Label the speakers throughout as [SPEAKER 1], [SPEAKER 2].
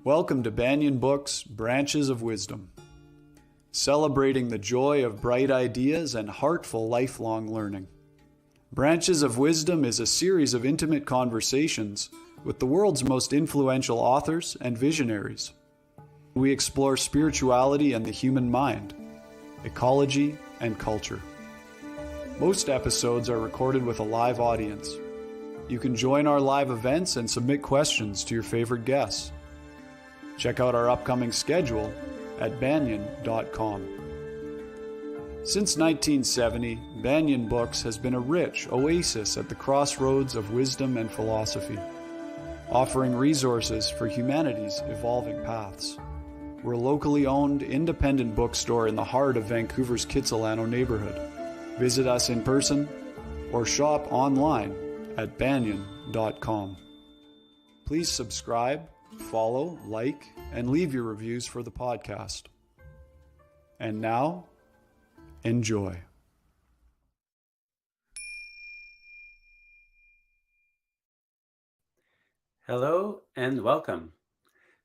[SPEAKER 1] Welcome to Banyan Books, Branches of Wisdom, celebrating the joy of bright ideas and heartful lifelong learning. Branches of Wisdom is a series of intimate conversations with the world's most influential authors and visionaries. We explore spirituality and the human mind, ecology and culture. Most episodes are recorded with a live audience. You can join our live events and submit questions to your favorite guests. Check out our upcoming schedule at banyan.com. Since 1970, Banyan Books has been a rich oasis at the crossroads of wisdom and philosophy, offering resources for humanity's evolving paths. We're a locally owned, independent bookstore in the heart of Vancouver's Kitsilano neighborhood. Visit us in person or shop online at banyan.com. Please subscribe, follow, like, and leave your reviews for the podcast. And now, enjoy.
[SPEAKER 2] Hello and welcome.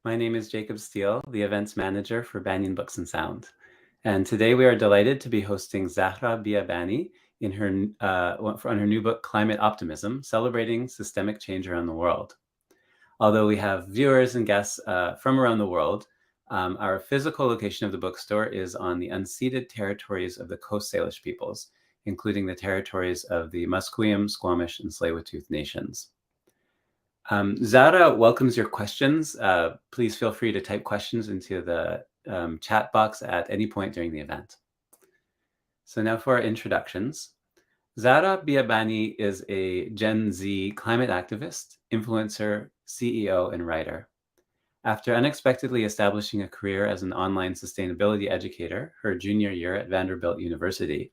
[SPEAKER 2] My name is Jacob Steele, the events manager for Banyan Books and Sound. And today we are delighted to be hosting Zahra Biabani on her new book, Climate Optimism, Celebrating Systemic Change Around the World. Although we have viewers and guests from around the world, our physical location of the bookstore is on the unceded territories of the Coast Salish peoples, including the territories of the Musqueam, Squamish, and Tsleil-Waututh nations. Zahra welcomes your questions. Please feel free to type questions into the chat box at any point during the event. So now for our introductions. Zahra Biabani is a Gen Z climate activist, influencer, CEO, and writer. After unexpectedly establishing a career as an online sustainability educator her junior year at Vanderbilt University,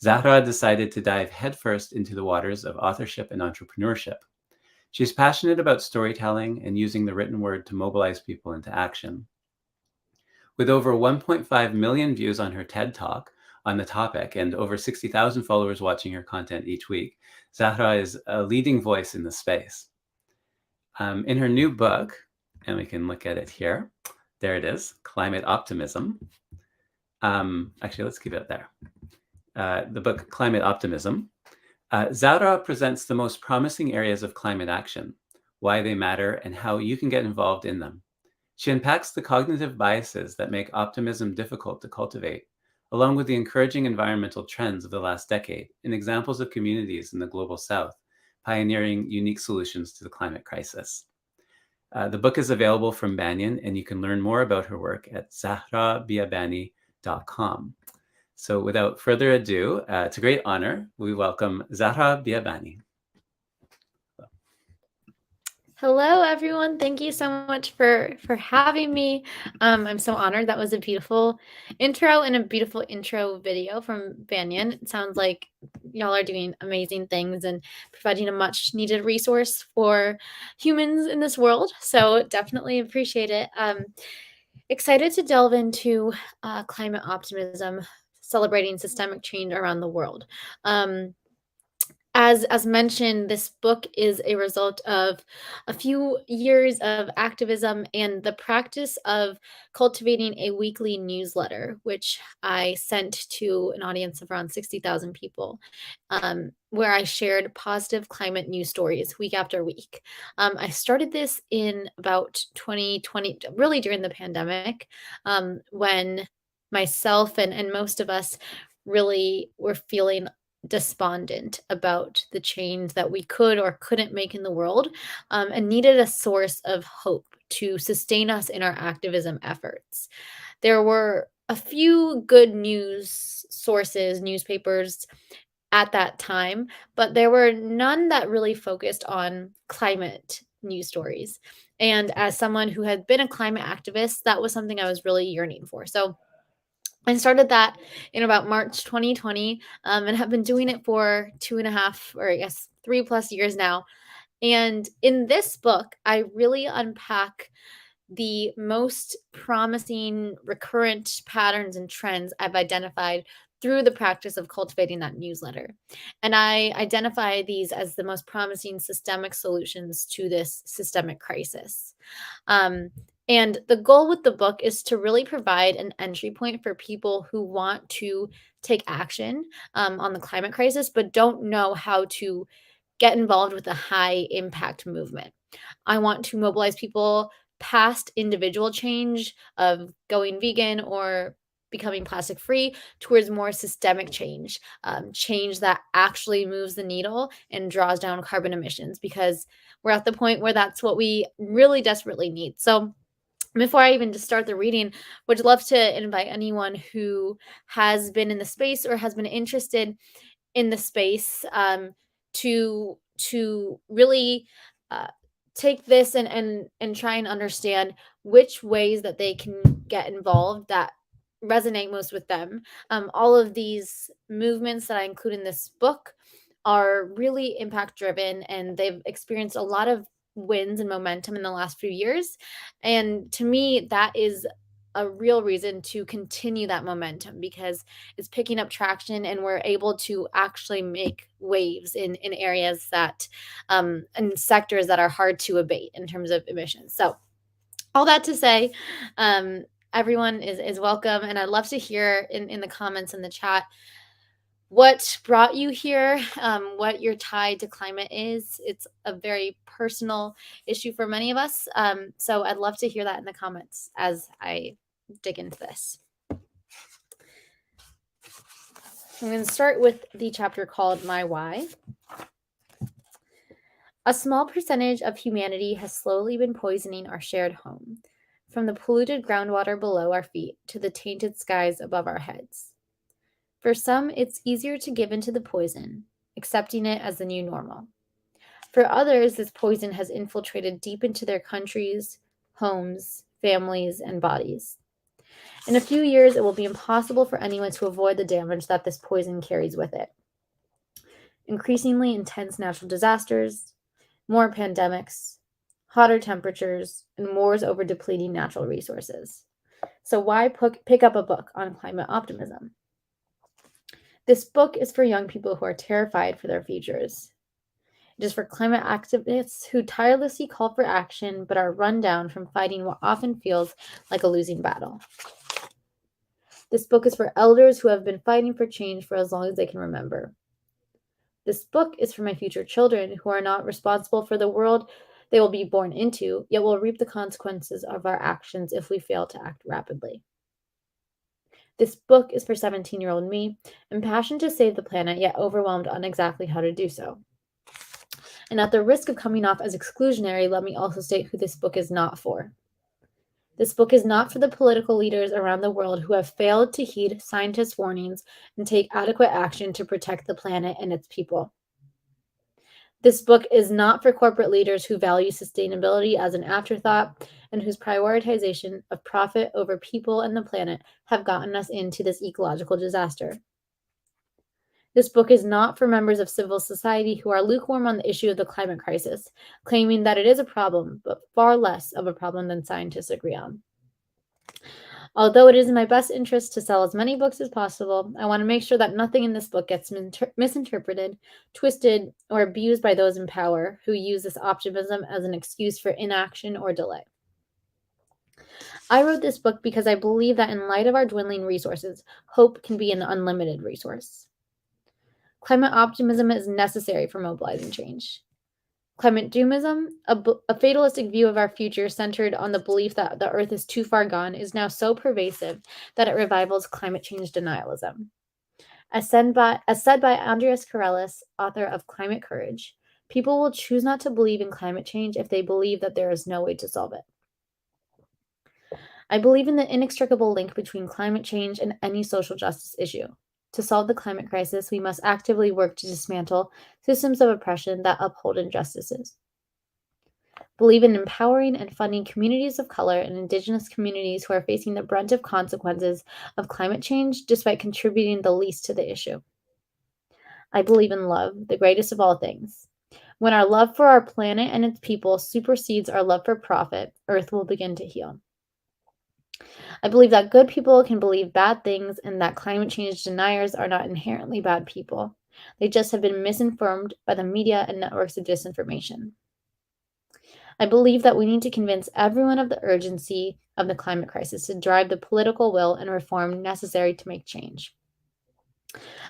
[SPEAKER 2] Zahra decided to dive headfirst into the waters of authorship and entrepreneurship. She's passionate about storytelling and using the written word to mobilize people into action. With over 1.5 million views on her TED Talk on the topic and over 60,000 followers watching her content each week, Zahra is a leading voice in the space. In her new book, and we can look at it here, there it is, Climate Optimism. Actually, let's keep it there. The book, Climate Optimism. Zahra presents the most promising areas of climate action, why they matter, and how you can get involved in them. She unpacks the cognitive biases that make optimism difficult to cultivate, along with the encouraging environmental trends of the last decade and examples of communities in the global south pioneering unique solutions to the climate crisis. The book is available from Banyan, and you can learn more about her work at zahrabiabani.com. So without further ado, it's a great honor. We welcome Zahra Biabani.
[SPEAKER 3] Hello, everyone. Thank you so much for having me. I'm so honored. That was a beautiful intro and a beautiful intro video from Banyan. It sounds like y'all are doing amazing things and providing a much needed resource for humans in this world. So definitely appreciate it. Excited to delve into climate optimism, celebrating systemic change around the world. As mentioned, this book is a result of a few years of activism and the practice of cultivating a weekly newsletter, which I sent to an audience of around 60,000 people, where I shared positive climate news stories week after week. I started this in about 2020, really during the pandemic, when myself and most of us really were feeling despondent about the change that we could or couldn't make in the world, and needed a source of hope to sustain us in our activism efforts. There were a few good news sources, newspapers at that time, but there were none that really focused on climate news stories. And as someone who had been a climate activist, that was something I was really yearning for. So I started that in about March 2020, and have been doing it for 2.5, or I guess 3+ years now. And in this book, I really unpack the most promising recurrent patterns and trends I've identified through the practice of cultivating that newsletter. And I identify these as the most promising systemic solutions to this systemic crisis. And the goal with the book is to really provide an entry point for people who want to take action on the climate crisis, but don't know how to get involved with a high impact movement. I want to mobilize people past individual change of going vegan or becoming plastic free towards more systemic change, change that actually moves the needle and draws down carbon emissions, because we're at the point where that's what we really desperately need. So before I even just start the reading, would love to invite anyone who has been in the space or has been interested in the space to really uh, take this and try and understand which ways that they can get involved that resonate most with them. All of these movements that I include in this book are really impact driven, and they've experienced a lot of wins and momentum in the last few years. And to me, that is a real reason to continue that momentum, because it's picking up traction and we're able to actually make waves in areas that and sectors that are hard to abate in terms of emissions. So all that to say, everyone is welcome, and I'd love to hear in the comments in the chat what brought you here, what your tie to climate is. It's a very personal issue for many of us. So I'd love to hear that in the comments as I dig into this. I'm going to start with the chapter called My Why. A small percentage of humanity has slowly been poisoning our shared home, from the polluted groundwater below our feet to the tainted skies above our heads. For some, it's easier to give into the poison, accepting it as the new normal. For others, this poison has infiltrated deep into their countries, homes, families, and bodies. In a few years, it will be impossible for anyone to avoid the damage that this poison carries with it. Increasingly intense natural disasters, more pandemics, hotter temperatures, and wars over depleting natural resources. So why pick up a book on climate optimism? This book is for young people who are terrified for their futures. It is for climate activists who tirelessly call for action but are run down from fighting what often feels like a losing battle. This book is for elders who have been fighting for change for as long as they can remember. This book is for my future children who are not responsible for the world they will be born into, yet will reap the consequences of our actions if we fail to act rapidly. This book is for 17-year-old me, impassioned to save the planet, yet overwhelmed on exactly how to do so. And at the risk of coming off as exclusionary, let me also state who this book is not for. This book is not for the political leaders around the world who have failed to heed scientists' warnings and take adequate action to protect the planet and its people. This book is not for corporate leaders who value sustainability as an afterthought and whose prioritization of profit over people and the planet have gotten us into this ecological disaster. This book is not for members of civil society who are lukewarm on the issue of the climate crisis, claiming that it is a problem, but far less of a problem than scientists agree on. Although it is in my best interest to sell as many books as possible, I want to make sure that nothing in this book gets misinterpreted, twisted, or abused by those in power who use this optimism as an excuse for inaction or delay. I wrote this book because I believe that in light of our dwindling resources, hope can be an unlimited resource. Climate optimism is necessary for mobilizing change. Climate doomism, a fatalistic view of our future centered on the belief that the Earth is too far gone, is now so pervasive that it revivals climate change denialism. As said by Andreas Karelis, author of Climate Courage, people will choose not to believe in climate change if they believe that there is no way to solve it. I believe in the inextricable link between climate change and any social justice issue. To solve the climate crisis, we must actively work to dismantle systems of oppression that uphold injustices. Believe in empowering and funding communities of color and Indigenous communities who are facing the brunt of consequences of climate change despite contributing the least to the issue. I believe in love, the greatest of all things. When our love for our planet and its people supersedes our love for profit, Earth will begin to heal. I believe that good people can believe bad things and that climate change deniers are not inherently bad people. They just have been misinformed by the media and networks of disinformation. I believe that we need to convince everyone of the urgency of the climate crisis to drive the political will and reform necessary to make change.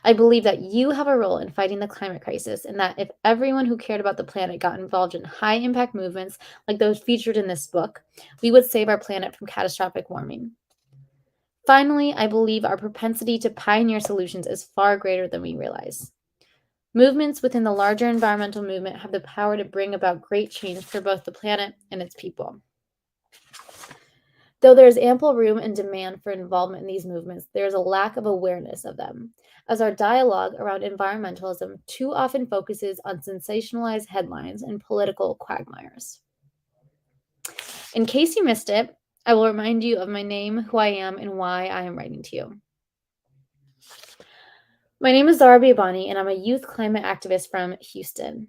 [SPEAKER 3] I believe that you have a role in fighting the climate crisis, and that if everyone who cared about the planet got involved in high impact movements like those featured in this book, we would save our planet from catastrophic warming. Finally, I believe our propensity to pioneer solutions is far greater than we realize. Movements within the larger environmental movement have the power to bring about great change for both the planet and its people. Though there is ample room and demand for involvement in these movements, there is a lack of awareness of them, as our dialogue around environmentalism too often focuses on sensationalized headlines and political quagmires. In case you missed it, I will remind you of my name, who I am, and why I am writing to you. My name is Zahra Biabani, and I'm a youth climate activist from Houston.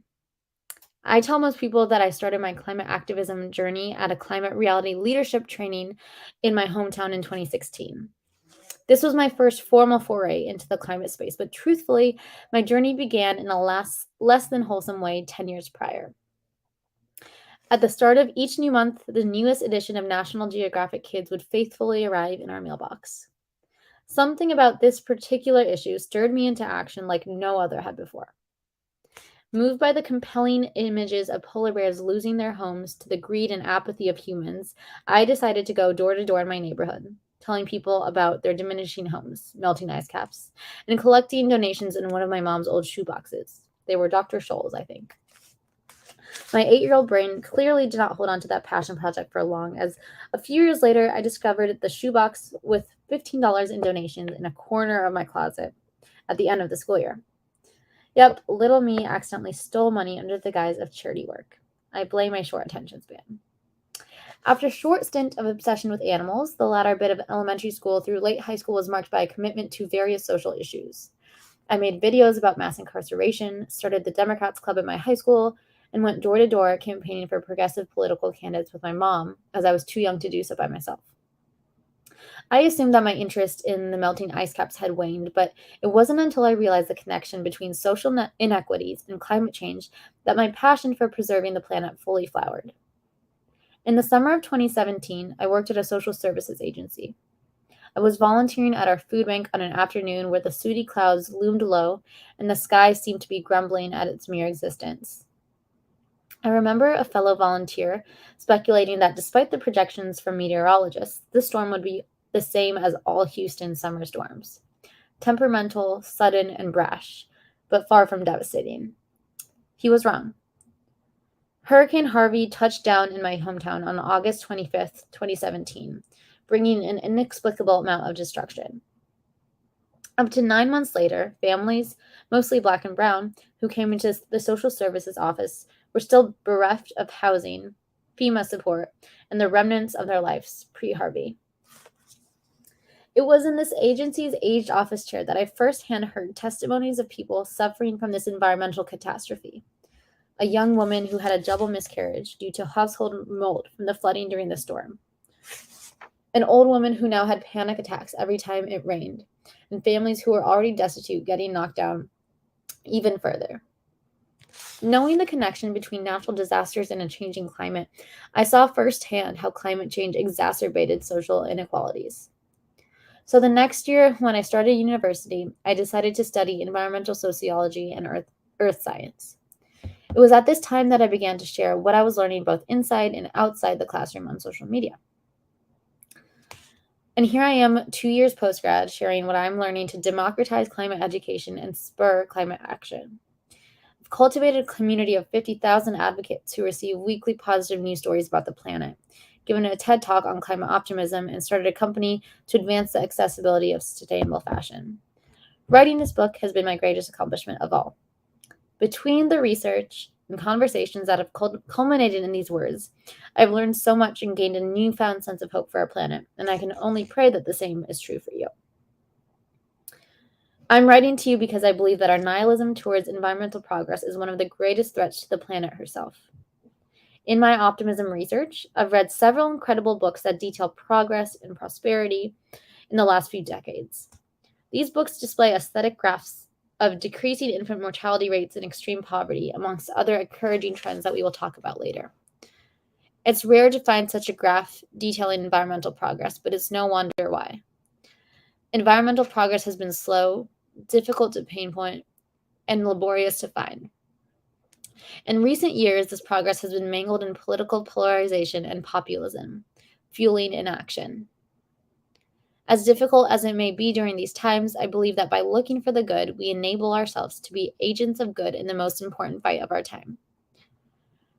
[SPEAKER 3] I tell most people that I started my climate activism journey at a climate reality leadership training in my hometown in 2016. This was my first formal foray into the climate space, but truthfully, my journey began in a less than wholesome way 10 years prior. At the start of each new month, the newest edition of National Geographic Kids would faithfully arrive in our mailbox. Something about this particular issue stirred me into action like no other had before. Moved by the compelling images of polar bears losing their homes to the greed and apathy of humans, I decided to go door to door in my neighborhood, telling people about their diminishing homes, melting ice caps, and collecting donations in one of my mom's old shoe boxes. They were Dr. Scholl's, I think. My 8-year-old brain clearly did not hold on to that passion project for long, as a few years later, I discovered the shoebox with $15 in donations in a corner of my closet at the end of the school year. Yep, little me accidentally stole money under the guise of charity work. I blame my short attention span. After a short stint of obsession with animals, the latter bit of elementary school through late high school was marked by a commitment to various social issues. I made videos about mass incarceration, started the Democrats Club at my high school, and went door to door campaigning for progressive political candidates with my mom, as I was too young to do so by myself. I assumed that my interest in the melting ice caps had waned, but it wasn't until I realized the connection between social inequities and climate change that my passion for preserving the planet fully flowered. In the summer of 2017, I worked at a social services agency. I was volunteering at our food bank on an afternoon where the sooty clouds loomed low and the sky seemed to be grumbling at its mere existence. I remember a fellow volunteer speculating that despite the projections from meteorologists, this storm would be the same as all Houston summer storms. Temperamental, sudden, and brash, but far from devastating. He was wrong. Hurricane Harvey touched down in my hometown on August 25th, 2017, bringing an inexplicable amount of destruction. Up to 9 months later, families, mostly Black and brown, who came into the social services office were still bereft of housing, FEMA support, and the remnants of their lives pre-Harvey. It was in this agency's aged office chair that I firsthand heard testimonies of people suffering from this environmental catastrophe. A young woman who had a double miscarriage due to household mold from the flooding during the storm. An old woman who now had panic attacks every time it rained, and families who were already destitute getting knocked down even further. Knowing the connection between natural disasters and a changing climate, I saw firsthand how climate change exacerbated social inequalities. So the next year, when I started university, I decided to study environmental sociology and earth science. It was at this time that I began to share what I was learning both inside and outside the classroom on social media. And here I am 2 years post-grad sharing what I'm learning to democratize climate education and spur climate action. I've cultivated a community of 50,000 advocates who receive weekly positive news stories about the planet, given a TED Talk on climate optimism, and started a company to advance the accessibility of sustainable fashion. Writing this book has been my greatest accomplishment of all. Between the research and conversations that have culminated in these words, I've learned so much and gained a newfound sense of hope for our planet, and I can only pray that the same is true for you. I'm writing to you because I believe that our nihilism towards environmental progress is one of the greatest threats to the planet herself. In my optimism research, I've read several incredible books that detail progress and prosperity in the last few decades. These books display aesthetic graphs of decreasing infant mortality rates and extreme poverty, amongst other encouraging trends that we will talk about later. It's rare to find such a graph detailing environmental progress, but it's no wonder why. Environmental progress has been slow, difficult to pinpoint, and laborious to find. In recent years, this progress has been mangled in political polarization and populism, fueling inaction. As difficult as it may be during these times, I believe that by looking for the good, we enable ourselves to be agents of good in the most important fight of our time.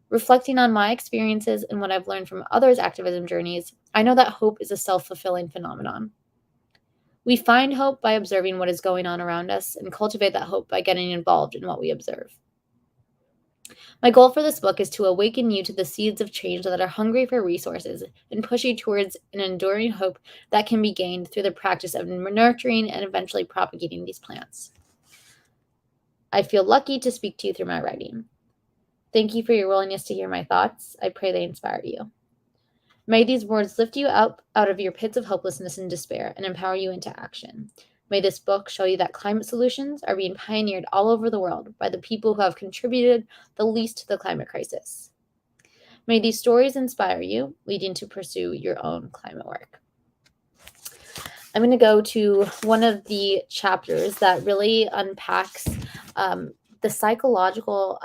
[SPEAKER 3] Reflecting on my experiences and what I've learned from others' activism journeys, I know that hope is a self-fulfilling phenomenon. We find hope by observing what is going on around us and cultivate that hope by getting involved in what we observe. My goal for this book is to awaken you to the seeds of change that are hungry for resources and push you towards an enduring hope that can be gained through the practice of nurturing and eventually propagating these plants. I feel lucky to speak to you through my writing. Thank you for your willingness to hear my thoughts. I pray they inspire you. May these words lift you up out of your pits of hopelessness and despair and empower you into action. May this book show you that climate solutions are being pioneered all over the world by the people who have contributed the least to the climate crisis. May these stories inspire you, leading to pursue your own climate work. I'm going to go to one of the chapters that really unpacks the psychological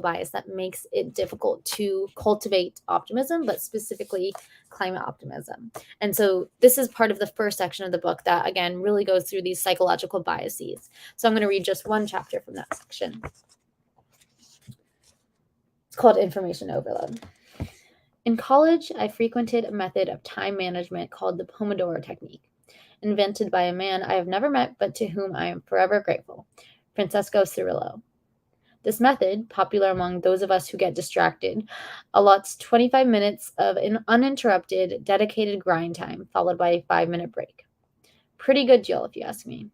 [SPEAKER 3] bias that makes it difficult to cultivate optimism, but specifically climate optimism. And so this is part of the first section of the book that, again, really goes through these psychological biases. So I'm going to read just one chapter from that section. It's called Information Overload. In college, I frequented a method of time management called the Pomodoro technique, invented by a man I have never met but to whom I am forever grateful, Francesco Cirillo. This method, popular among those of us who get distracted, allots 25 minutes of an uninterrupted, dedicated grind time, followed by a 5-minute break. Pretty good deal, if you ask me.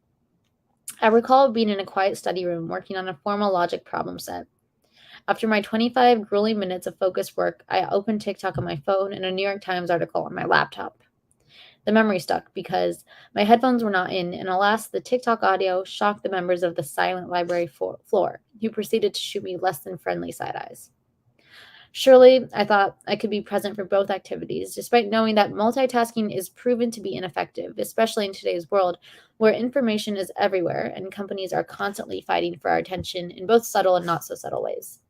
[SPEAKER 3] I recall being in a quiet study room working on a formal logic problem set. After my 25 grueling minutes of focused work, I opened TikTok on my phone and a New York Times article on my laptop. The memory stuck because my headphones were not in, and alas, the TikTok audio shocked the members of the silent library floor, who proceeded to shoot me less than friendly side eyes. Surely, I thought I could be present for both activities, despite knowing that multitasking is proven to be ineffective, especially in today's world, where information is everywhere and companies are constantly fighting for our attention in both subtle and not so subtle ways.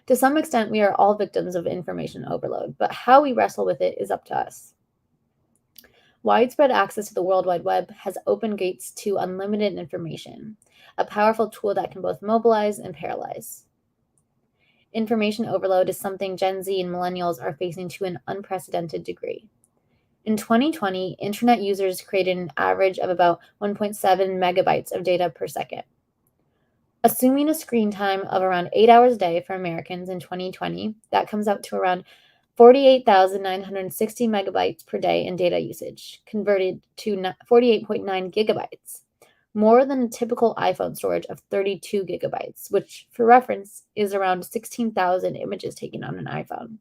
[SPEAKER 3] To some extent, we are all victims of information overload, but how we wrestle with it is up to us. Widespread access to the World Wide Web has opened gates to unlimited information, a powerful tool that can both mobilize and paralyze. Information overload is something Gen Z and millennials are facing to an unprecedented degree. In 2020, internet users created an average of about 1.7 megabytes of data per second. Assuming a screen time of around 8 hours a day for Americans in 2020, that comes out to around 48,960 megabytes per day in data usage, converted to 48.9 gigabytes, more than a typical iPhone storage of 32 gigabytes, which, for reference, is around 16,000 images taken on an iPhone.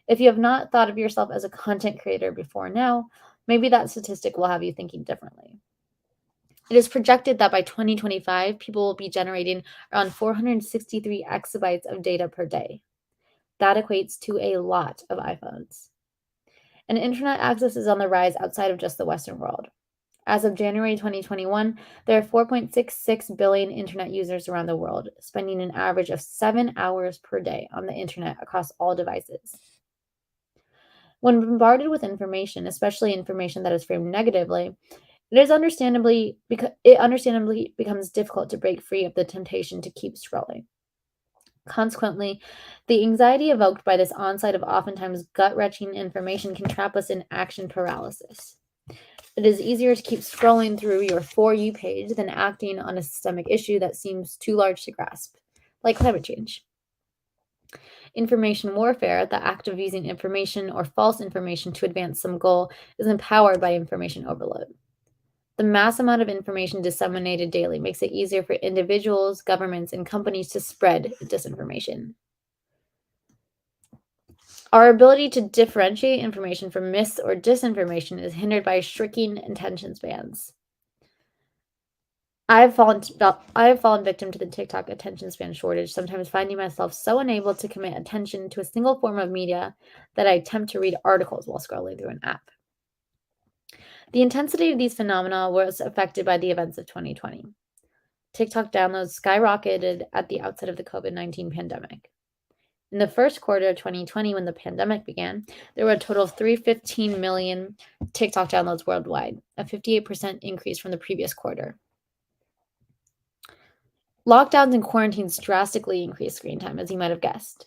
[SPEAKER 3] If you have not thought of yourself as a content creator before now, maybe that statistic will have you thinking differently. It is projected that by 2025, people will be generating around 463 exabytes of data per day. That equates to a lot of iPhones. And internet access is on the rise outside of just the Western world. As of January 2021, there are 4.66 billion internet users around the world, spending an average of 7 hours per day on the internet across all devices. When bombarded with information, especially information that is framed negatively, it understandably becomes difficult to break free of the temptation to keep scrolling. Consequently, the anxiety evoked by this onslaught of oftentimes gut-wrenching information can trap us in action paralysis. It is easier to keep scrolling through your For You page than acting on a systemic issue that seems too large to grasp, like climate change. Information warfare, the act of using information or false information to advance some goal, is empowered by information overload. The mass amount of information disseminated daily makes it easier for individuals, governments, and companies to spread disinformation. Our ability to differentiate information from mis- or disinformation is hindered by shrinking attention spans. I have fallen victim to the TikTok attention span shortage, sometimes finding myself so unable to commit attention to a single form of media that I attempt to read articles while scrolling through an app. The intensity of these phenomena was affected by the events of 2020. TikTok downloads skyrocketed at the outset of the COVID-19 pandemic. In the first quarter of 2020, when the pandemic began, there were a total of 315 million TikTok downloads worldwide, a 58% increase from the previous quarter. Lockdowns and quarantines drastically increased screen time, as you might have guessed.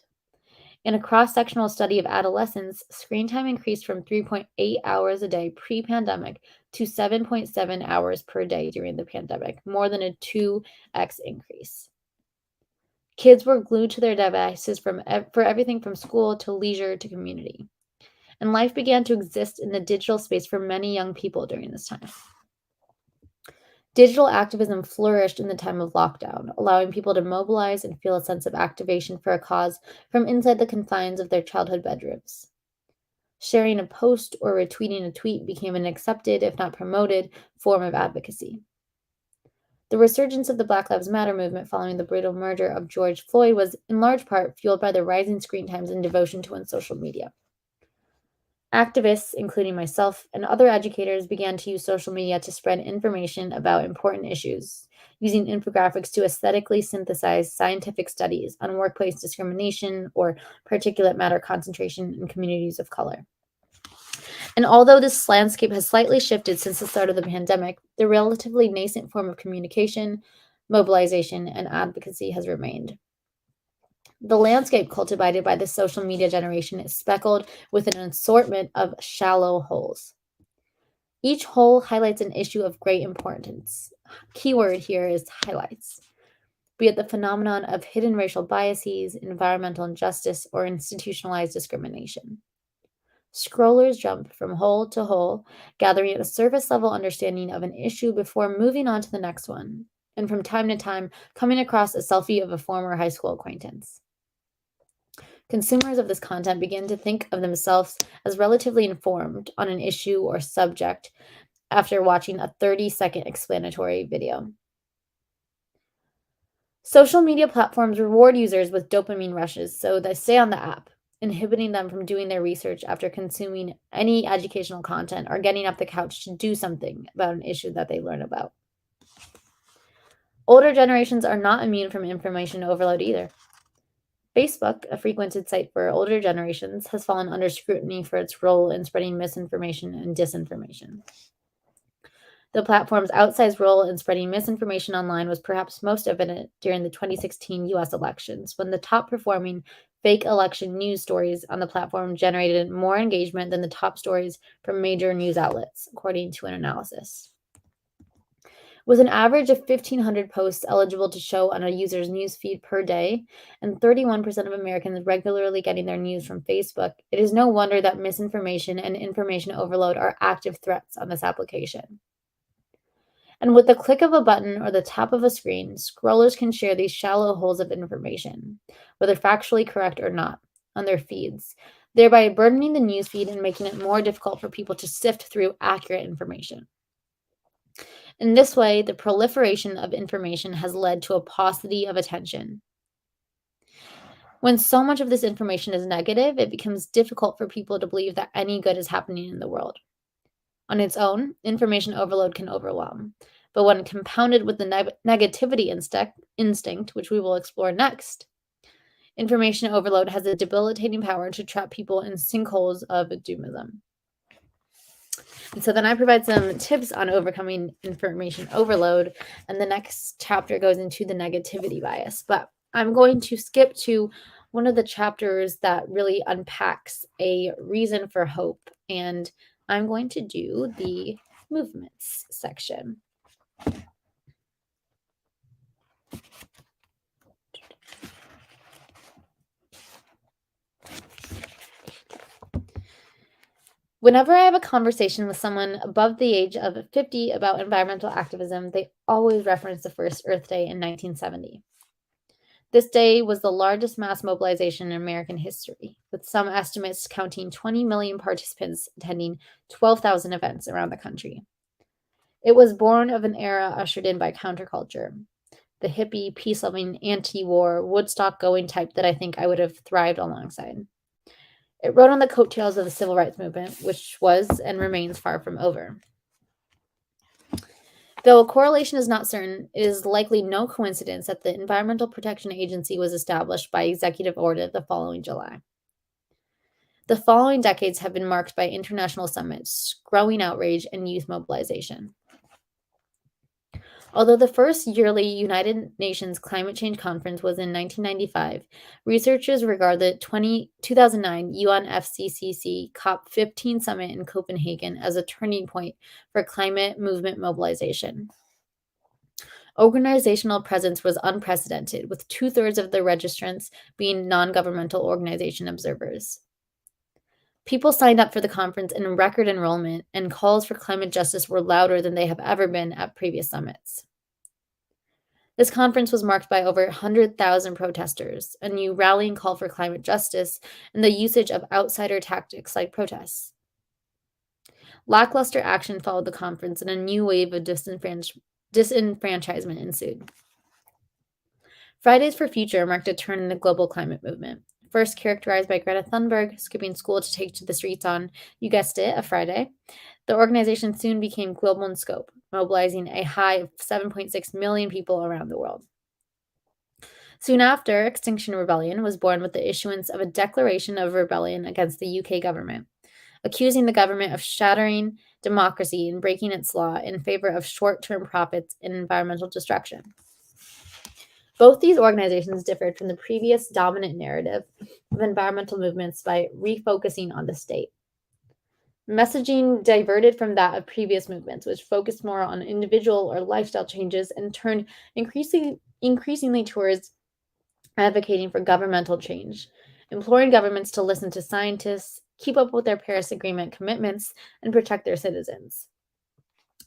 [SPEAKER 3] In a cross-sectional study of adolescents, screen time increased from 3.8 hours a day pre-pandemic to 7.7 hours per day during the pandemic, more than a 2x increase. Kids were glued to their devices for everything from school to leisure to community. And life began to exist in the digital space for many young people during this time. Digital activism flourished in the time of lockdown, allowing people to mobilize and feel a sense of activation for a cause from inside the confines of their childhood bedrooms. Sharing a post or retweeting a tweet became an accepted, if not promoted, form of advocacy. The resurgence of the Black Lives Matter movement following the brutal murder of George Floyd was in large part fueled by the rising screen times and devotion to one's social media. Activists, including myself and other educators, began to use social media to spread information about important issues, using infographics to aesthetically synthesize scientific studies on workplace discrimination or particulate matter concentration in communities of color. And although this landscape has slightly shifted since the start of the pandemic, the relatively nascent form of communication, mobilization, and advocacy has remained. The landscape cultivated by the social media generation is speckled with an assortment of shallow holes. Each hole highlights an issue of great importance. Keyword here is highlights, be it the phenomenon of hidden racial biases, environmental injustice, or institutionalized discrimination. Scrollers jump from hole to hole, gathering a surface-level understanding of an issue before moving on to the next one, and from time to time, coming across a selfie of a former high school acquaintance. Consumers of this content begin to think of themselves as relatively informed on an issue or subject after watching a 30-second explanatory video. Social media platforms reward users with dopamine rushes so they stay on the app, inhibiting them from doing their research after consuming any educational content or getting off the couch to do something about an issue that they learn about. Older generations are not immune from information overload either. Facebook, a frequented site for older generations, has fallen under scrutiny for its role in spreading misinformation and disinformation. The platform's outsized role in spreading misinformation online was perhaps most evident during the 2016 US elections, when the top-performing fake election news stories on the platform generated more engagement than the top stories from major news outlets, according to an analysis. With an average of 1,500 posts eligible to show on a user's newsfeed per day, and 31% of Americans regularly getting their news from Facebook, it is no wonder that misinformation and information overload are active threats on this application. And with the click of a button or the tap of a screen, scrollers can share these shallow holes of information, whether factually correct or not, on their feeds, thereby burdening the newsfeed and making it more difficult for people to sift through accurate information. In this way, the proliferation of information has led to a paucity of attention. When so much of this information is negative, it becomes difficult for people to believe that any good is happening in the world. On its own, information overload can overwhelm, but when compounded with the negativity instinct, which we will explore next, information overload has a debilitating power to trap people in sinkholes of doomism. And so then I provide some tips on overcoming information overload, and the next chapter goes into the negativity bias. But I'm going to skip to one of the chapters that really unpacks a reason for hope, and I'm going to do the movements section. Whenever I have a conversation with someone above the age of 50 about environmental activism, they always reference the first Earth Day in 1970. This day was the largest mass mobilization in American history, with some estimates counting 20 million participants attending 12,000 events around the country. It was born of an era ushered in by counterculture, the hippie, peace-loving, anti-war, Woodstock-going type that I think I would have thrived alongside. It rode on the coattails of the civil rights movement, which was and remains far from over. Though a correlation is not certain, it is likely no coincidence that the Environmental Protection Agency was established by executive order the following July. The following decades have been marked by international summits, growing outrage, and youth mobilization. Although the first yearly United Nations Climate Change Conference was in 1995, researchers regard the 2009 UNFCCC COP15 summit in Copenhagen as a turning point for climate movement mobilization. Organizational presence was unprecedented, with 2/3 of the registrants being non-governmental organization observers. People signed up for the conference in record enrollment, and calls for climate justice were louder than they have ever been at previous summits. This conference was marked by over 100,000 protesters, a new rallying call for climate justice, and the usage of outsider tactics like protests. Lackluster action followed the conference, and a new wave of disenfranchisement ensued. Fridays for Future marked a turn in the global climate movement. First characterized by Greta Thunberg skipping school to take to the streets on, you guessed it, a Friday, the organization soon became global in scope, mobilizing a high of 7.6 million people around the world. Soon after, Extinction Rebellion was born with the issuance of a declaration of rebellion against the UK government, accusing the government of shattering democracy and breaking its law in favor of short-term profits and environmental destruction. Both these organizations differed from the previous dominant narrative of environmental movements by refocusing on the state. Messaging diverted from that of previous movements, which focused more on individual or lifestyle changes, and turned increasingly towards advocating for governmental change, imploring governments to listen to scientists, keep up with their Paris Agreement commitments, and protect their citizens.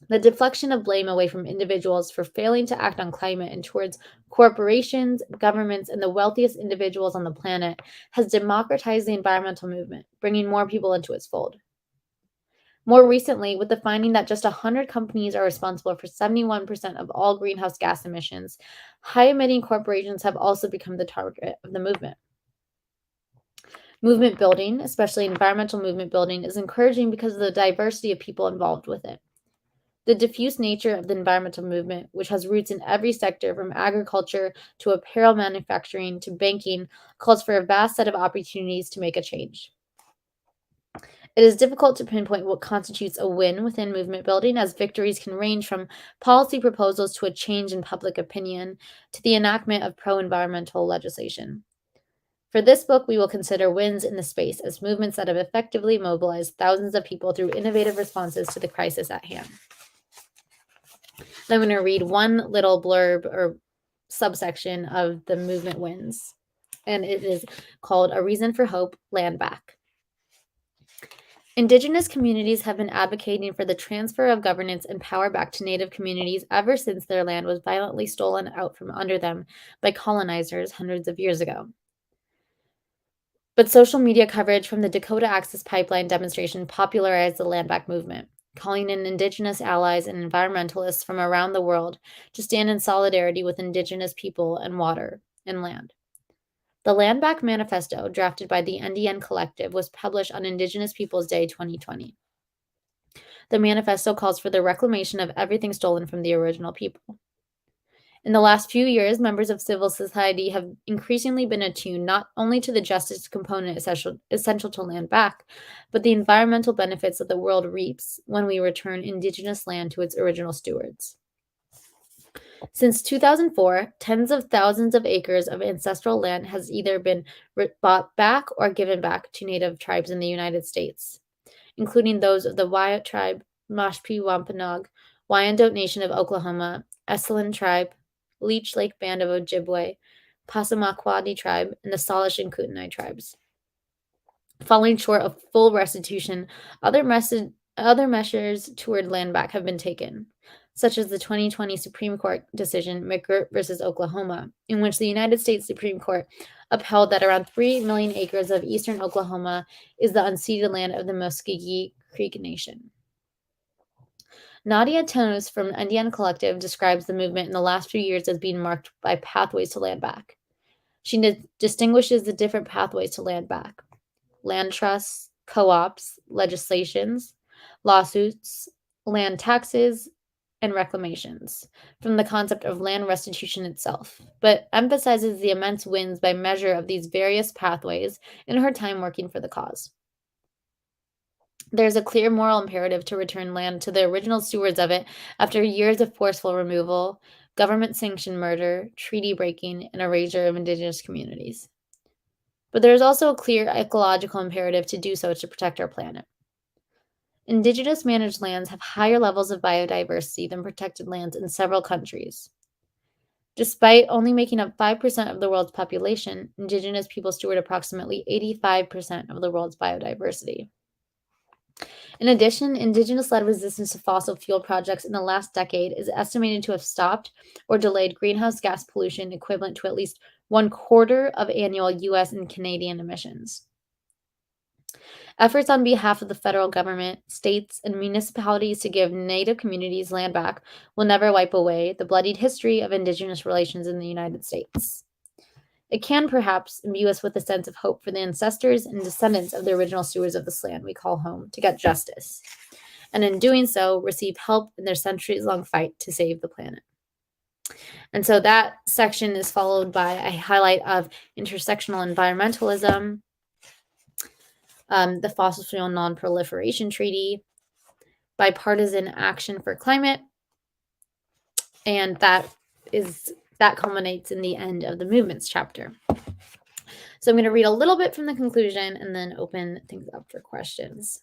[SPEAKER 3] The deflection of blame away from individuals for failing to act on climate and towards corporations, governments, and the wealthiest individuals on the planet has democratized the environmental movement, bringing more people into its fold. More recently, with the finding that just 100 companies are responsible for 71% of all greenhouse gas emissions, high-emitting corporations have also become the target of the movement. Movement building, especially environmental movement building, is encouraging because of the diversity of people involved with it. The diffuse nature of the environmental movement, which has roots in every sector from agriculture to apparel manufacturing to banking, calls for a vast set of opportunities to make a change. It is difficult to pinpoint what constitutes a win within movement building, as victories can range from policy proposals to a change in public opinion to the enactment of pro-environmental legislation. For this book, we will consider wins in the space as movements that have effectively mobilized thousands of people through innovative responses to the crisis at hand. I'm going to read one little blurb or subsection of the movement wins, and it is called A Reason for Hope, Land Back. Indigenous communities have been advocating for the transfer of governance and power back to Native communities ever since their land was violently stolen out from under them by colonizers hundreds of years ago. But social media coverage from the Dakota Access Pipeline demonstration popularized the land back movement, calling in Indigenous allies and environmentalists from around the world to stand in solidarity with Indigenous people and water and land. The Land Back Manifesto, drafted by the NDN Collective, was published on Indigenous Peoples Day 2020. The manifesto calls for the reclamation of everything stolen from the original people. In the last few years, members of civil society have increasingly been attuned not only to the justice component essential to land back, but the environmental benefits that the world reaps when we return Indigenous land to its original stewards. Since 2004, tens of thousands of acres of ancestral land has either been bought back or given back to Native tribes in the United States, including those of the Wyatt tribe, Mashpee Wampanoag, Wyandot Nation of Oklahoma, Esselen tribe, Leech Lake Band of Ojibwe, Passamaquoddy tribe, and the Salish and Kootenai tribes. Falling short of full restitution, other measures toward land back have been taken, such as the 2020 Supreme Court decision McGirt versus Oklahoma, in which the United States Supreme Court upheld that around 3 million acres of eastern Oklahoma is the unceded land of the Muskogee Creek Nation. Leah Thomas from Indian Collective describes the movement in the last few years as being marked by pathways to land back. She distinguishes the different pathways to land back: land trusts, co-ops, legislations, lawsuits, land taxes, and reclamations, from the concept of land restitution itself, but emphasizes the immense wins by measure of these various pathways in her time working for the cause. There's a clear moral imperative to return land to the original stewards of it after years of forceful removal, government-sanctioned murder, treaty breaking, and erasure of Indigenous communities. But there is also a clear ecological imperative to do so to protect our planet. Indigenous managed lands have higher levels of biodiversity than protected lands in several countries. Despite only making up 5% of the world's population, Indigenous people steward approximately 85% of the world's biodiversity. In addition, Indigenous-led resistance to fossil fuel projects in the last decade is estimated to have stopped or delayed greenhouse gas pollution equivalent to at least 1/4 of annual US and Canadian emissions. Efforts on behalf of the federal government, states, and municipalities to give Native communities land back will never wipe away the bloodied history of Indigenous relations in the United States. It can perhaps imbue us with a sense of hope for the ancestors and descendants of the original stewards of this land we call home to get justice, and in doing so, receive help in their centuries-long fight to save the planet. And so that section is followed by a highlight of intersectional environmentalism, the Fossil Fuel Non-Proliferation Treaty, bipartisan action for climate, and that culminates in the end of the movements chapter. So I'm going to read a little bit from the conclusion and then open things up for questions.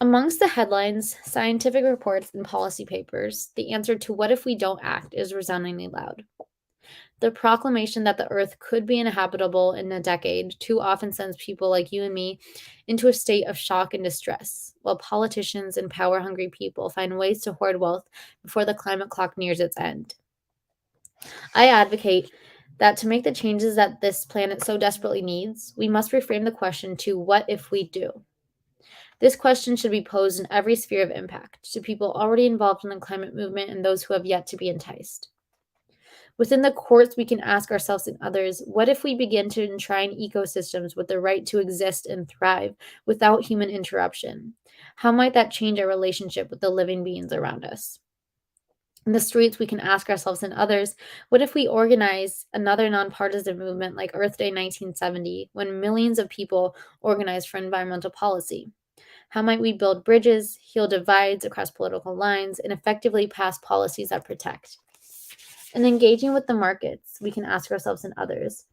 [SPEAKER 3] Amongst the headlines, scientific reports, and policy papers, the answer to what if we don't act is resoundingly loud. The proclamation that the Earth could be inhabitable in a decade too often sends people like you and me into a state of shock and distress, while politicians and power-hungry people find ways to hoard wealth before the climate clock nears its end. I advocate that to make the changes that this planet so desperately needs, we must reframe the question to what if we do? This question should be posed in every sphere of impact, to people already involved in the climate movement and those who have yet to be enticed. Within the courts, we can ask ourselves and others, what if we begin to enshrine ecosystems with the right to exist and thrive without human interruption? How might that change our relationship with the living beings around us? In the streets, we can ask ourselves and others, what if we organize another nonpartisan movement like Earth Day 1970, when millions of people organized for environmental policy? How might we build bridges, heal divides across political lines, and effectively pass policies that protect? In engaging with the markets, we can ask ourselves and others,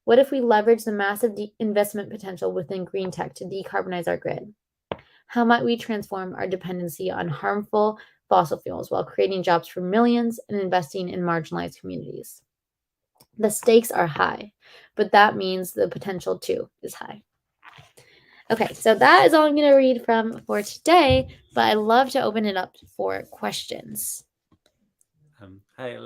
[SPEAKER 3] what if we leverage the massive investment potential within green tech to decarbonize our grid? How might we transform our dependency on harmful fossil fuels while creating jobs for millions and investing in marginalized communities? The stakes are high, but that means the potential too is high. Okay, so that is all I'm going to read from for today, but I'd love to open it up for questions.
[SPEAKER 2] Hi,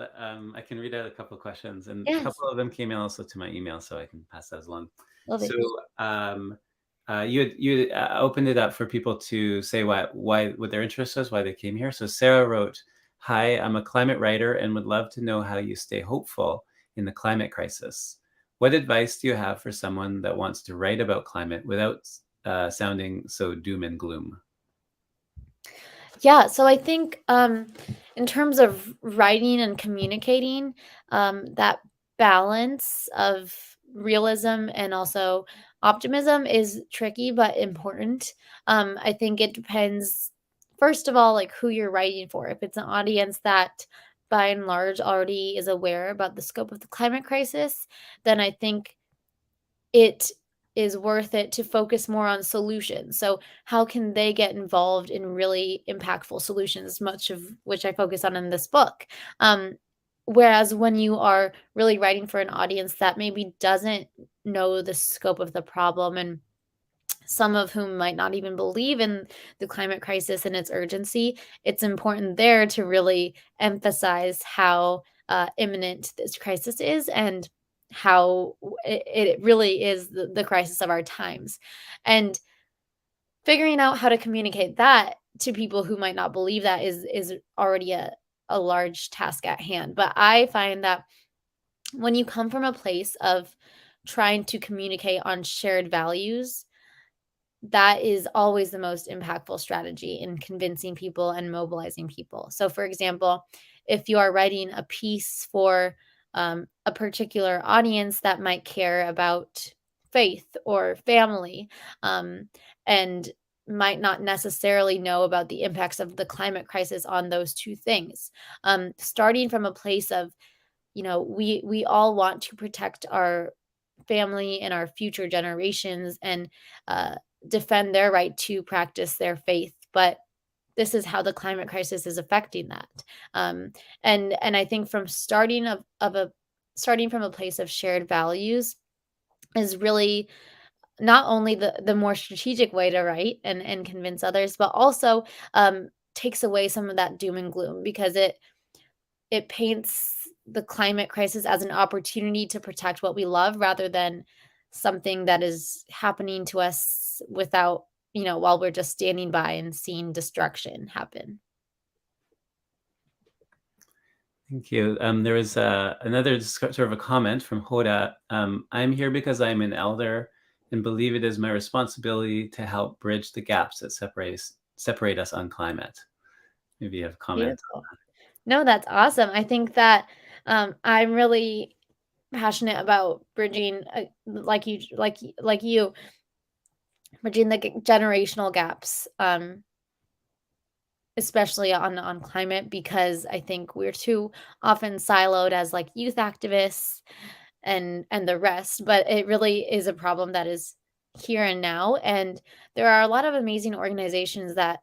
[SPEAKER 2] I can read out a couple of questions, and
[SPEAKER 3] Yes.
[SPEAKER 2] a couple of them came in also to my email, so I can pass those along.
[SPEAKER 3] Love it.
[SPEAKER 2] So you opened it up for people to say what their interest was, why they came here. So Sarah wrote, "Hi, I'm a climate writer and would love to know how you stay hopeful in the climate crisis. What advice do you have for someone that wants to write about climate without sounding so doom and gloom?"
[SPEAKER 3] Yeah, so I think in terms of writing and communicating, that balance of realism and also optimism is tricky but important. I think it depends, first of all, like who you're writing for. If it's an audience that by and large already is aware about the scope of the climate crisis, then I think it is worth it to focus more on solutions. So how can they get involved in really impactful solutions, much of which I focus on in this book? Whereas when you are really writing for an audience that maybe doesn't know the scope of the problem, and some of whom might not even believe in the climate crisis and its urgency, it's important there to really emphasize how imminent this crisis is and how it really is the crisis of our times. And figuring out how to communicate that to people who might not believe that is already a large task at hand. But I find that when you come from a place of trying to communicate on shared values, that is always the most impactful strategy in convincing people and mobilizing people. So, for example, if you are writing a piece for a particular audience that might care about faith or family, and might not necessarily know about the impacts of the climate crisis on those two things, starting from a place of, we all want to protect our family and our future generations, and uh, defend their right to practice their faith, but this is how the climate crisis is affecting that. And I think from starting from a place of shared values is really not only the more strategic way to write and convince others, but also takes away some of that doom and gloom, because it paints the climate crisis as an opportunity to protect what we love, rather than something that is happening to us without, while we're just standing by and seeing destruction happen.
[SPEAKER 2] Thank you. There was another sort of a comment from Hoda. I'm here because I'm an elder and believe it is my responsibility to help bridge the gaps that separate us on climate. Maybe you have a comment.
[SPEAKER 3] Beautiful. No, that's awesome. I think that I'm really passionate about bridging, like you, bridging the generational gaps, especially on climate, because I think we're too often siloed as like youth activists and the rest, but it really is a problem that is here and now, and there are a lot of amazing organizations that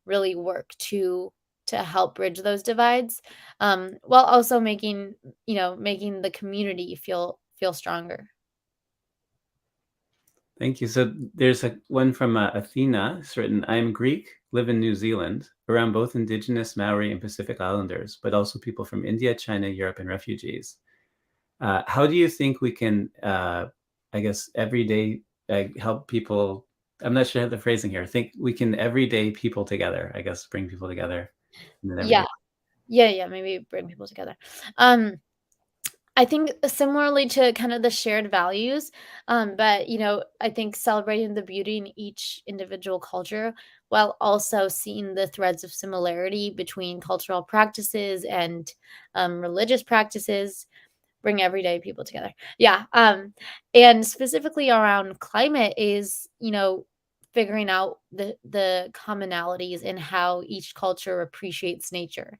[SPEAKER 3] really work to help bridge those divides, while also making the community feel stronger.
[SPEAKER 2] Thank you. So there's one from Athena. It's written, I'm Greek, live in New Zealand, around both indigenous Maori and Pacific Islanders, but also people from India, China, Europe, and refugees. How do you think we can, I guess, every day help people? I'm not sure the phrasing here. I think we can everyday people together, I guess, bring people together. And then
[SPEAKER 3] Yeah. Yeah, maybe bring people together. Um, I think similarly to kind of the shared values, but I think celebrating the beauty in each individual culture, while also seeing the threads of similarity between cultural practices and religious practices, bring everyday people together. Yeah. And specifically around climate is, figuring out the commonalities in how each culture appreciates nature.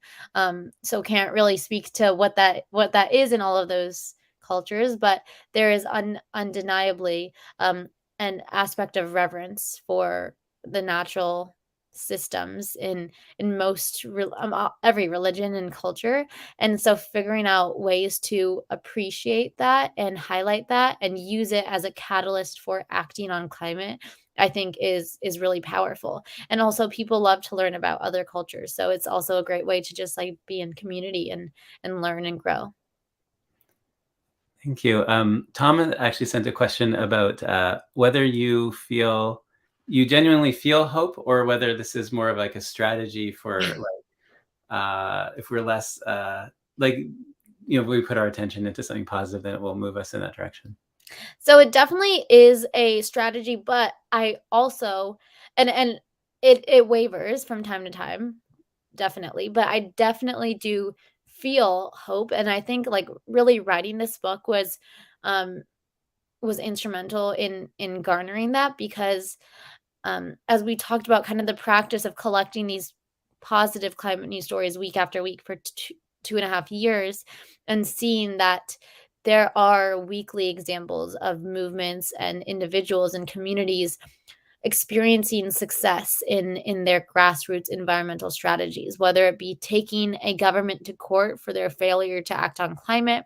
[SPEAKER 3] So can't really speak to what that is in all of those cultures, but there is undeniably an aspect of reverence for the natural systems in every religion and culture, and so figuring out ways to appreciate that and highlight that and use it as a catalyst for acting on climate, I think is really powerful. And also people love to learn about other cultures. So it's also a great way to just like be in community and learn and grow.
[SPEAKER 2] Thank you. Tom actually sent a question about whether you genuinely feel hope, or whether this is more of like a strategy for if we're less we put our attention into something positive, then it will move us in that direction.
[SPEAKER 3] So it definitely is a strategy, but I also and it wavers from time to time, definitely, but I definitely do feel hope, and I think like really writing this book um was instrumental in garnering that, because as we talked about, kind of the practice of collecting these positive climate news stories week after week for 2.5 years, and seeing that there are weekly examples of movements and individuals and communities experiencing success in their grassroots environmental strategies, whether it be taking a government to court for their failure to act on climate,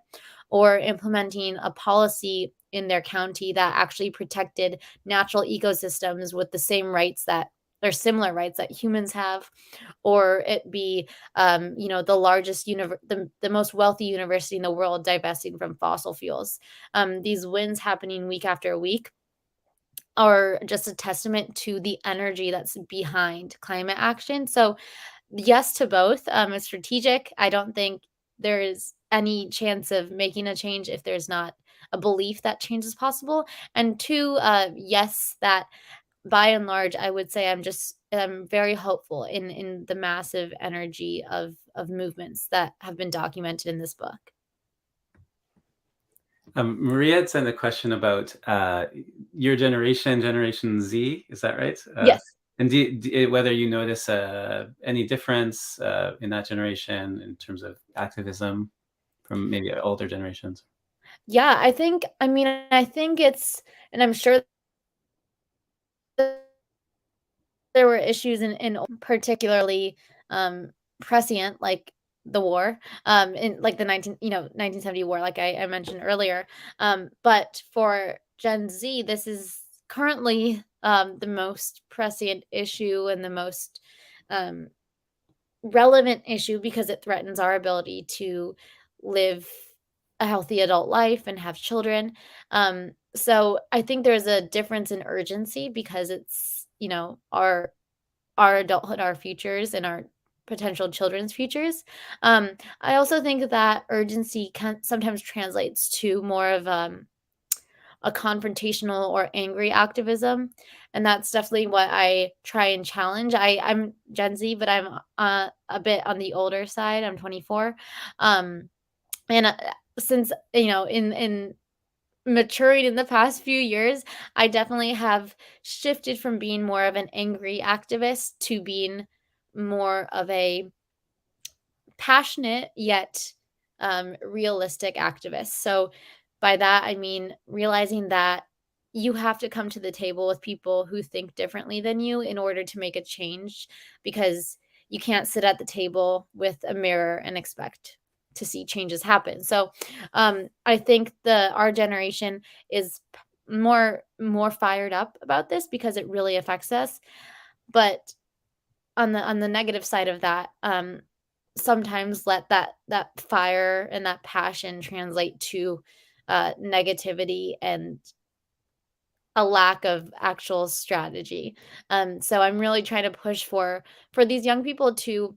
[SPEAKER 3] or implementing a policy in their county that actually protected natural ecosystems with the same rights that or similar rights that humans have, or it be the largest the most wealthy university in the world divesting from fossil fuels. These wins happening week after week are just a testament to the energy that's behind climate action. So yes to both. It's strategic. I don't think there is any chance of making a change if there's not a belief that change is possible. And two, yes, that by and large, I would say I'm very hopeful in the massive energy of movements that have been documented in this book.
[SPEAKER 2] Maria had sent a question about your generation, Generation Z. Is that right?
[SPEAKER 3] Yes.
[SPEAKER 2] And whether you notice any difference in that generation in terms of activism from maybe older generations?
[SPEAKER 3] Yeah, I think it's, and I'm sure there were issues in particularly prescient, like the war, in like the 1970 war, like I mentioned earlier. But for Gen Z, this is currently the most prescient issue and the most um, relevant issue because it threatens our ability to live a healthy adult life and have children. So I think there's a difference in urgency because it's, our adulthood, our futures, and our potential children's futures. I also think that urgency can sometimes translates to more of a confrontational or angry activism, and that's definitely what I try and challenge. I'm Gen Z, but I'm a bit on the older side. I'm 24, and since in maturing in the past few years, I definitely have shifted from being more of an angry activist to being more of a passionate yet realistic activist. So by that, I mean realizing that you have to come to the table with people who think differently than you in order to make a change, because you can't sit at the table with a mirror and expect to see changes happen. So I think our generation is more fired up about this because it really affects us. But on the negative side of that, sometimes let that fire and that passion translate to negativity and a lack of actual strategy. So I'm really trying to push for these young people to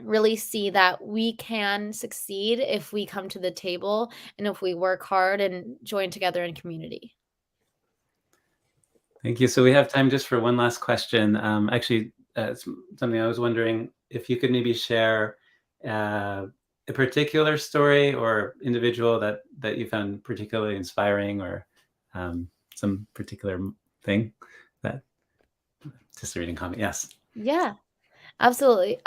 [SPEAKER 3] really see that we can succeed if we come to the table and if we work hard and join together in community.
[SPEAKER 2] Thank you. So we have time just for one last question. Actually, it's something I was wondering if you could maybe share a particular story or individual that you found particularly inspiring, or some particular thing that, just a reading comment. Yes.
[SPEAKER 3] Yeah. Absolutely.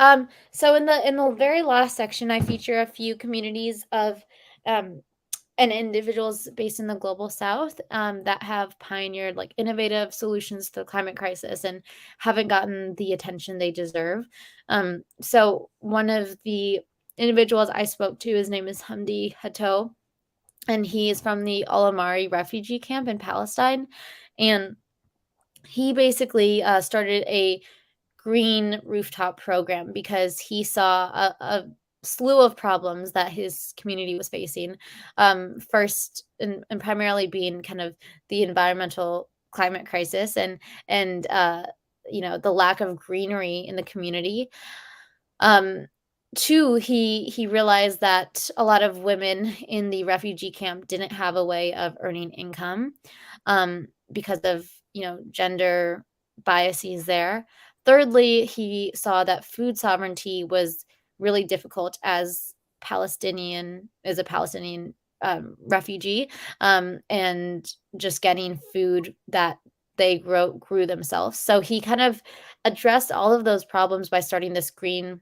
[SPEAKER 3] So in the very last section, I feature a few communities of um, and individuals based in the global south that have pioneered like innovative solutions to the climate crisis and haven't gotten the attention they deserve. So one of the individuals I spoke to, his name is Hamdi Hatto, and he is from the Al Amari refugee camp in Palestine, and he basically started a green rooftop program because he saw a slew of problems that his community was facing. First and primarily being kind of the environmental climate crisis and the lack of greenery in the community. Um, Two, he realized that a lot of women in the refugee camp didn't have a way of earning income because of gender biases there. Thirdly, he saw that food sovereignty was really difficult as a Palestinian refugee, and just getting food that they grew themselves. So he kind of addressed all of those problems by starting this green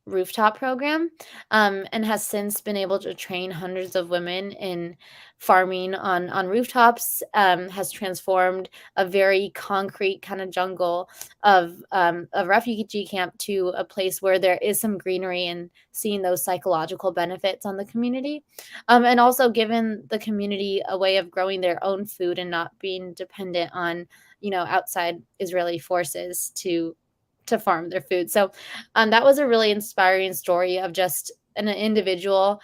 [SPEAKER 3] rooftop program, and has since been able to train hundreds of women in farming on rooftops, has transformed a very concrete kind of jungle of a refugee camp to a place where there is some greenery, and seeing those psychological benefits on the community, and also given the community a way of growing their own food and not being dependent on outside Israeli forces to farm their food. So that was a really inspiring story of just an individual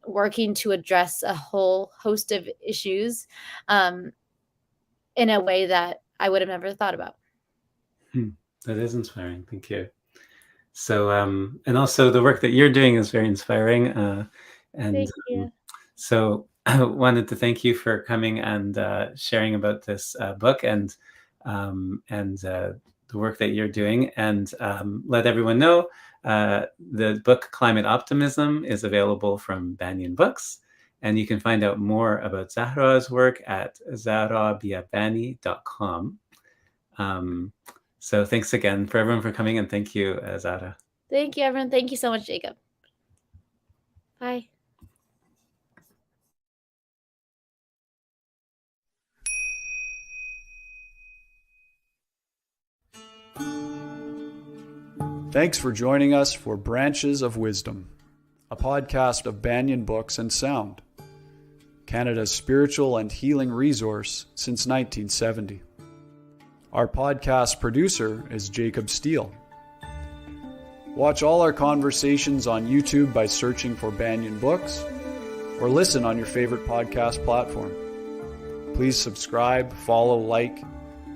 [SPEAKER 3] working to address a whole host of issues, um, in a way that I would have never thought about.
[SPEAKER 2] That is inspiring. Thank you. So, and also the work that you're doing is very inspiring. And
[SPEAKER 3] Thank you.
[SPEAKER 2] So I wanted to thank you for coming and sharing about this book and the work that you're doing, and let everyone know the book Climate Optimism is available from Banyan Books, and you can find out more about Zahra's work at zahrabiabani.com. So thanks again for everyone for coming, and thank you, Zahra.
[SPEAKER 3] Thank you, everyone. Thank you so much, Jacob. Bye.
[SPEAKER 1] Thanks for joining us for Branches of Wisdom, a podcast of Banyan Books and Sound, Canada's spiritual and healing resource since 1970. Our podcast producer is Jacob Steele. Watch all our conversations on YouTube by searching for Banyan Books, or listen on your favorite podcast platform. Please subscribe, follow, like,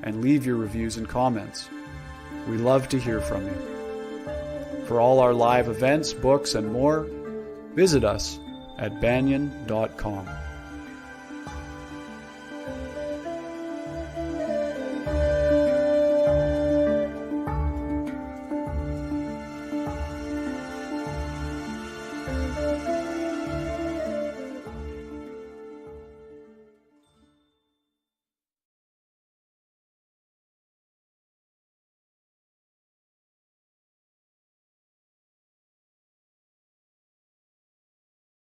[SPEAKER 1] and leave your reviews and comments. We love to hear from you. For all our live events, books, and more, visit us at banyan.com.